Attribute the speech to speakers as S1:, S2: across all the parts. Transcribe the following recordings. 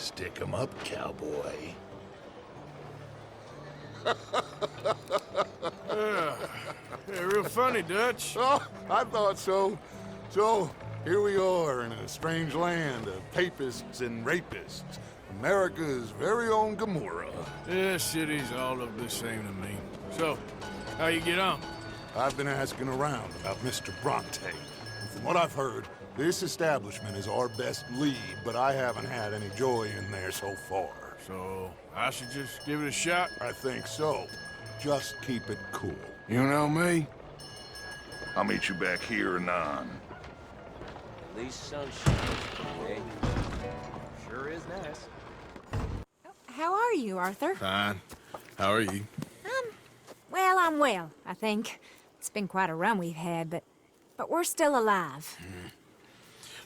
S1: Stick 'em up, cowboy.
S2: Yeah, real funny, Dutch.
S1: Oh, I thought so. So, here we are in a strange land of papists and rapists. America's very own Gomorrah.
S2: Yeah, cities all look the same to me. So, how you get on?
S1: I've been asking around about Mr. Bronte. And from what I've heard, this establishment is our best lead, but I haven't had any joy in there so far.
S2: So, I should just give it a shot?
S1: I think so. Just keep it cool.
S2: You know me?
S3: I'll meet you back here anon.
S4: At least sunshine, eh? Sure is nice.
S5: How are you, Arthur?
S2: Fine. How are you?
S5: Well, I'm well, I think. It's been quite a run we've had, but we're still alive.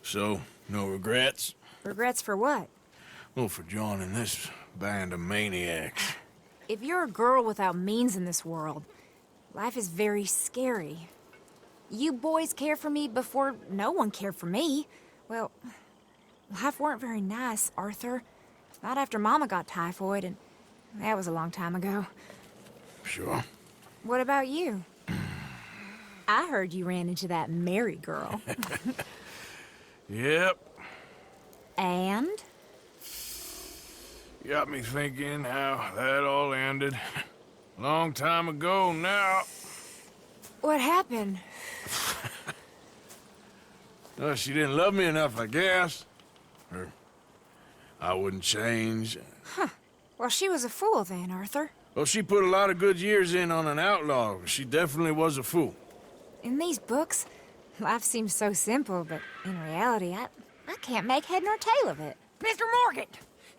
S2: So, no regrets?
S5: Regrets for what?
S2: Well, for joining this band of maniacs.
S5: If you're a girl without means in this world, life is very scary. You boys cared for me before no one cared for me. Well, life weren't very nice, Arthur. Not after Mama got typhoid, and that was a long time ago.
S2: Sure.
S5: What about you? I heard you ran into that Mary girl.
S2: Yep.
S5: And?
S2: Got me thinking how that all ended. Long time ago now.
S5: What happened?
S2: Well, she didn't love me enough, I guess. Or I wouldn't change.
S5: Well, she was a fool then, Arthur.
S2: Well, she put a lot of good years in on an outlaw. She definitely was a fool.
S5: In these books, life seems so simple, but in reality, I can't make head nor tail of it.
S6: Mr. Morgan!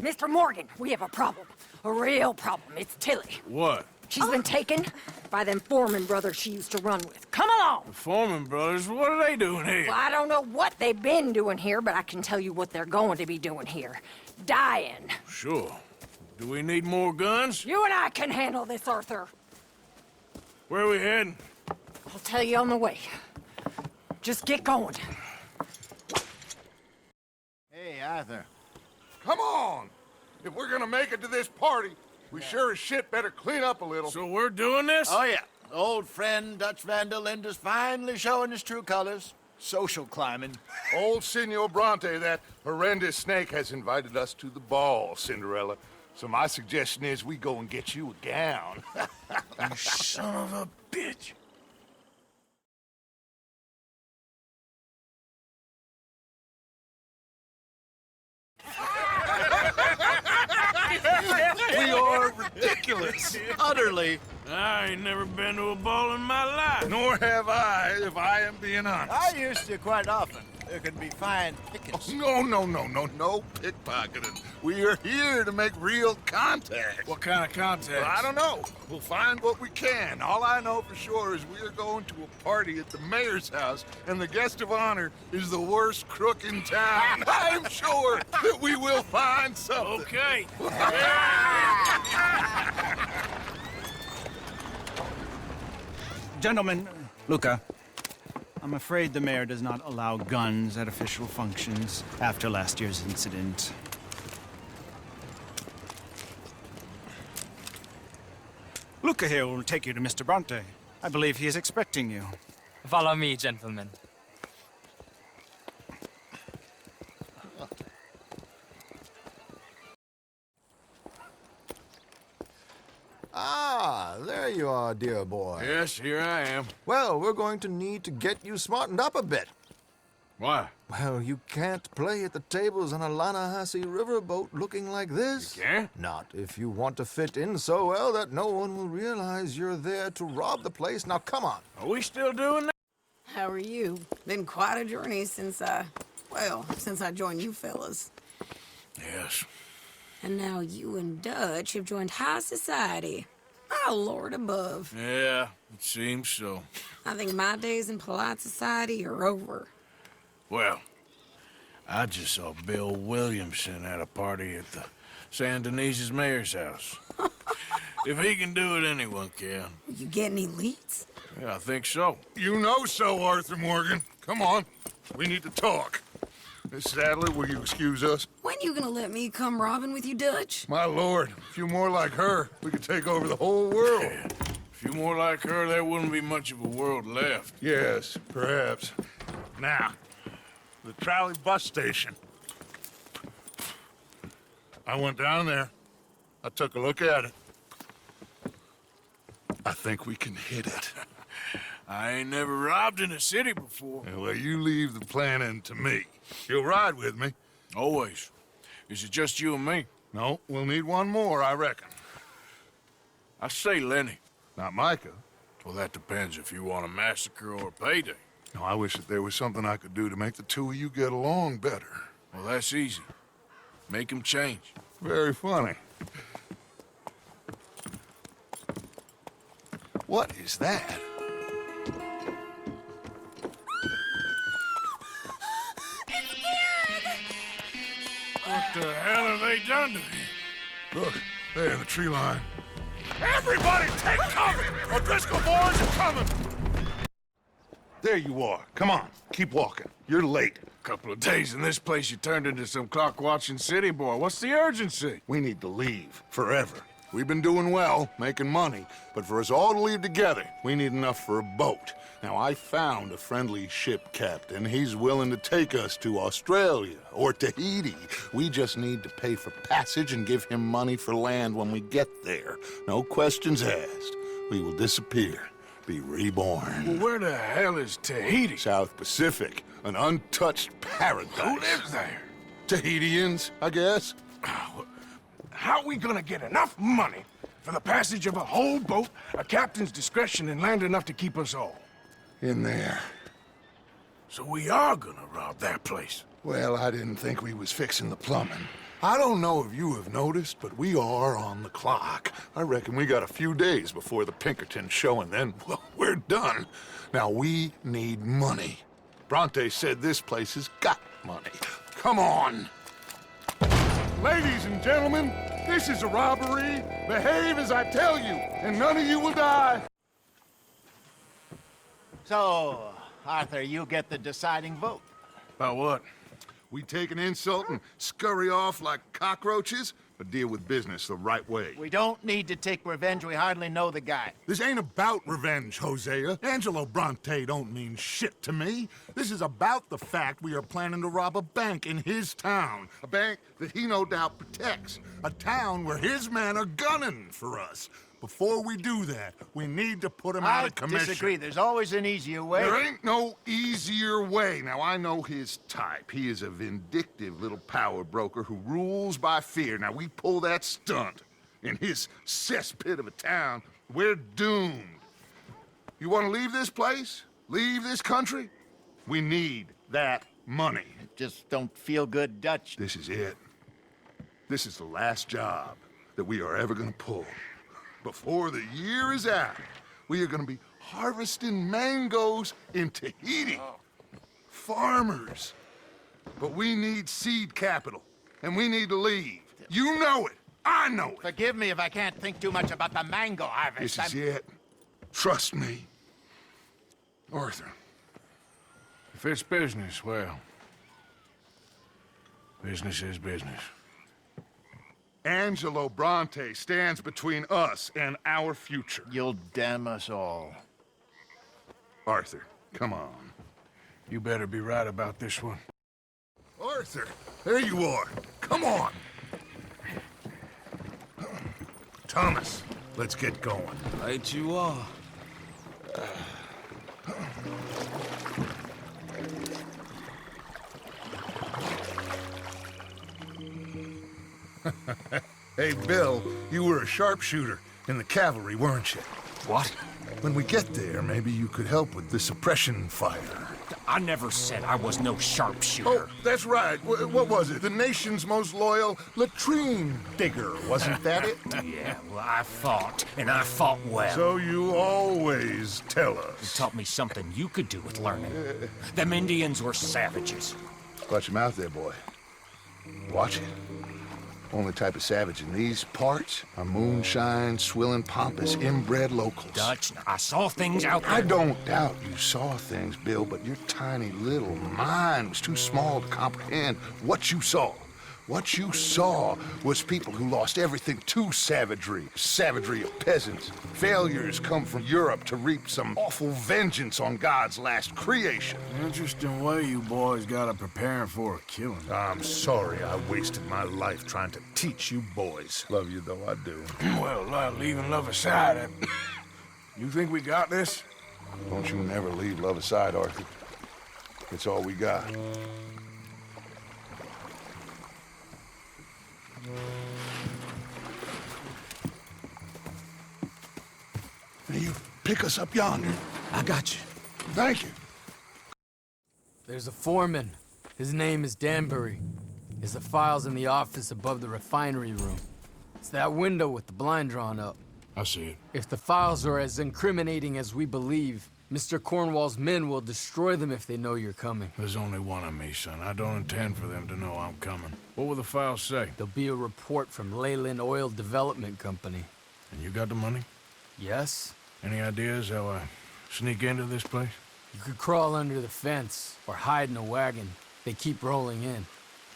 S6: Mr. Morgan, we have a problem. A real problem. It's Tilly.
S2: What?
S6: She's been taken by them Foreman brothers she used to run with. Come along!
S2: The Foreman brothers, what are they doing here?
S6: Well, I don't know what they've been doing here, but I can tell you what they're going to be doing here. Dying.
S2: Sure. Do we need more guns?
S6: You and I can handle this, Arthur.
S2: Where are we heading?
S6: I'll tell you on the way. Just get going.
S7: Hey, Arthur.
S1: Come on! If we're gonna make it to this party, we sure as shit better clean up a little.
S2: So we're doing this?
S7: Oh, yeah. Old friend Dutch Van der Linde's finally showing his true colors. Social climbing.
S1: Old Senor Bronte, that horrendous snake, has invited us to the ball, Cinderella. So my suggestion is we go and get you a gown.
S2: You son of a bitch.
S7: We are ridiculous. Utterly.
S2: I ain't never been to a ball in my life.
S1: Nor have I, if I am being honest.
S7: I used to quite often. There can be fine pickets.
S1: No pickpocketing. We are here to make real contact.
S2: What kind of contact?
S1: I don't know. We'll find what we can. All I know for sure is we are going to a party at the mayor's house, and the guest of honor is the worst crook in town. I'm sure that we will find something.
S2: Okay.
S8: Gentlemen, Luca, I'm afraid the mayor does not allow guns at official functions after last year's incident. Luca here will take you to Mr. Bronte. I believe he is expecting you.
S9: Follow me, gentlemen.
S10: Ah, there you are, dear boy.
S2: Yes, here I am.
S10: Well, we're going to need to get you smartened up a bit.
S2: Why?
S10: Well, you can't play at the tables on a Lannahechee riverboat looking like this.
S2: You can't?
S10: Not if you want to fit in so well that no one will realize you're there to rob the place. Now, come on.
S2: Are we still doing that?
S11: How are you? Been quite a journey since I joined you fellas.
S2: Yes.
S11: And now you and Dutch have joined high society. Oh, Lord above.
S2: Yeah, it seems so.
S11: I think my days in polite society are over.
S2: Well, I just saw Bill Williamson at a party at the San Denise's mayor's house. If he can do it, anyone can.
S11: You get any leads?
S2: Yeah, I think so.
S1: You know so, Arthur Morgan. Come on. We need to talk. Miss Sadler, will you excuse us?
S11: When you gonna let me come robbing with you, Dutch?
S1: My lord, a few more like her, we could take over the whole world.
S2: A few more like her, there wouldn't be much of a world left.
S1: Yes, perhaps. Now, the trolley bus station. I went down there. I took a look at it. I think we can hit it.
S2: I ain't never robbed in a city before.
S1: Well, you leave the planning to me. You'll ride with me.
S2: Always. Is it just you and me?
S1: No, we'll need one more, I reckon.
S2: I say Lenny.
S1: Not Micah.
S2: Well, that depends if you want a massacre or a payday.
S1: No, I wish that there was something I could do to make the two of you get along better.
S2: Well, that's easy. Make 'em change.
S1: Very funny. What is that?
S2: What the hell have they done to me?
S1: Look, there in the tree line.
S2: Everybody take cover! O'Driscoll boys are coming!
S1: There you are. Come on, keep walking. You're late.
S2: Couple of days in this place, you turned into some clock-watching city boy. What's the urgency?
S1: We need to leave, forever. We've been doing well, making money, but for us all to leave together, we need enough for a boat. Now, I found a friendly ship captain. He's willing to take us to Australia or Tahiti. We just need to pay for passage and give him money for land when we get there. No questions asked. We will disappear, be reborn.
S2: Well, where the hell is Tahiti?
S1: South Pacific, an untouched paradise.
S2: Who lives there?
S1: Tahitians, I guess.
S2: How are we gonna get enough money for the passage of a whole boat, a captain's discretion, and land enough to keep us all?
S1: In there.
S2: So we are gonna rob that place.
S1: Well, I didn't think we was fixing the plumbing. I don't know if you have noticed, but we are on the clock. I reckon we got a few days before the Pinkerton show, and then, well, we're done. Now, we need money. Bronte said this place has got money. Come on. Ladies and gentlemen, this is a robbery. Behave as I tell you, and none of you will die.
S7: So, Arthur, you get the deciding vote.
S2: About what?
S1: We take an insult and scurry off like cockroaches, or deal with business the right way.
S7: We don't need to take revenge. We hardly know the guy.
S1: This ain't about revenge, Hosea. Angelo Bronte don't mean shit to me. This is about the fact we are planning to rob a bank in his town. A bank that he no doubt protects. A town where his men are gunning for us. Before we do that, we need to put him out of commission.
S7: I disagree. There's always an easier way.
S1: There ain't no easier way. Now, I know his type. He is a vindictive little power broker who rules by fear. Now, we pull that stunt in his cesspit of a town, we're doomed. You want to leave this place? Leave this country? We need that money.
S7: Just don't feel good, Dutch.
S1: This is it. This is the last job that we are ever going to pull. Before the year is out, we are going to be harvesting mangoes in Tahiti. Farmers. But we need seed capital, and we need to leave. You know it. I know it.
S7: Forgive me if I can't think too much about the mango harvest.
S1: This is it. Trust me. Arthur.
S2: If it's business, well, business is business.
S1: Angelo Bronte stands between us and our future.
S7: You'll damn us all.
S1: Arthur, come on.
S2: You better be right about this one.
S1: Arthur, there you are. Come on. Thomas, let's get going.
S4: Right you are.
S1: Hey, Bill, you were a sharpshooter in the cavalry, weren't you?
S4: What?
S1: When we get there, maybe you could help with the suppression fire.
S4: I never said I was no sharpshooter.
S1: Oh, that's right. What was it? The nation's most loyal latrine digger, wasn't that it?
S4: Yeah, well, I fought, and I fought well.
S1: So you always tell
S4: You
S1: us.
S4: taught me something you could do with learning. Them Indians were savages.
S1: Watch your mouth there, boy. Watch it. Only type of savage in these parts are moonshine, swilling, pompous, inbred locals.
S4: Dutch, I saw things out there.
S1: I don't doubt you saw things, Bill, but your tiny little mind was too small to comprehend what you saw. What you saw was people who lost everything to savagery. Savagery of peasants. Failures come from Europe to reap some awful vengeance on God's last creation.
S2: Interesting way you boys got up preparing for a killing.
S3: I'm sorry I wasted my life trying to teach you boys. Love you though, I do.
S2: Well, leaving love aside, you think we got this?
S1: Don't you never leave love aside, Arthur. It's all we got. You pick us up yonder.
S8: I got you.
S1: Thank you.
S9: There's a foreman. His name is Danbury. There's the files in the office above the refinery room. It's that window with the blind drawn up.
S2: I see it.
S9: If the files are as incriminating as we believe, Mr. Cornwall's men will destroy them if they know you're coming.
S2: There's only one of me, son. I don't intend for them to know I'm coming. What will the files say?
S9: There'll be a report from Leyland Oil Development Company.
S2: And you got the money?
S9: Yes?
S2: Any ideas how I sneak into this place?
S9: You could crawl under the fence or hide in a wagon. They keep rolling in.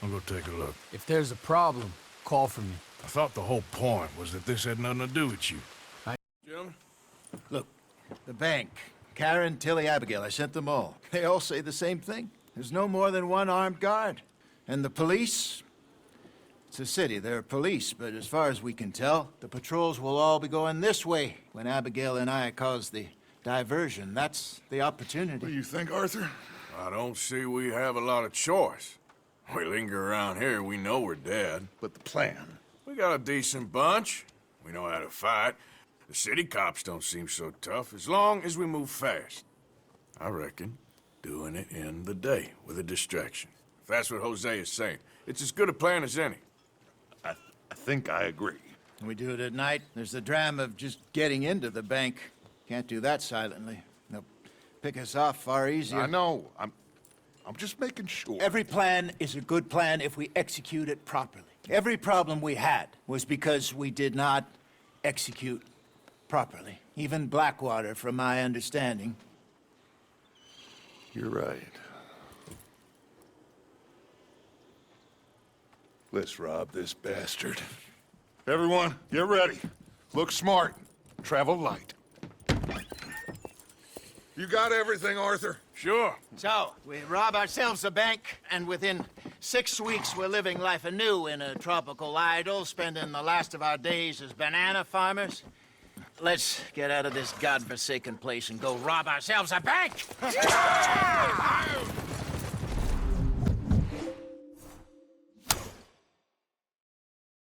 S2: I'll go take a look.
S9: If there's a problem, call for me.
S2: I thought the whole point was that this had nothing to do with you.
S7: Gentlemen? Look, the bank, Karen, Tilly, Abigail, I sent them all. They all say the same thing. There's no more than one armed guard. And the police? It's a city, there are police, but as far as we can tell, the patrols will all be going this way when Abigail and I cause the diversion. That's the opportunity.
S1: What do you think, Arthur?
S2: I don't see we have a lot of choice. We linger around here, we know we're dead.
S1: But the plan?
S2: We got a decent bunch. We know how to fight. The city cops don't seem so tough as long as we move fast. I reckon doing it in the day with a distraction. If that's what Jose is saying, it's as good a plan as any.
S3: I think I agree.
S7: When we do it at night, there's the drama of just getting into the bank. Can't do that silently. They'll pick us off far easier.
S1: I know. I'm just making sure.
S7: Every plan is a good plan if we execute it properly. Every problem we had was because we did not execute properly. Even Blackwater, from my understanding.
S1: You're right. Let's rob this bastard. Everyone, get ready. Look smart. Travel light. You got everything, Arthur?
S2: Sure.
S7: So, we rob ourselves a bank, and within 6 weeks we're living life anew in a tropical idyll, spending the last of our days as banana farmers. Let's get out of this godforsaken place and go rob ourselves a bank!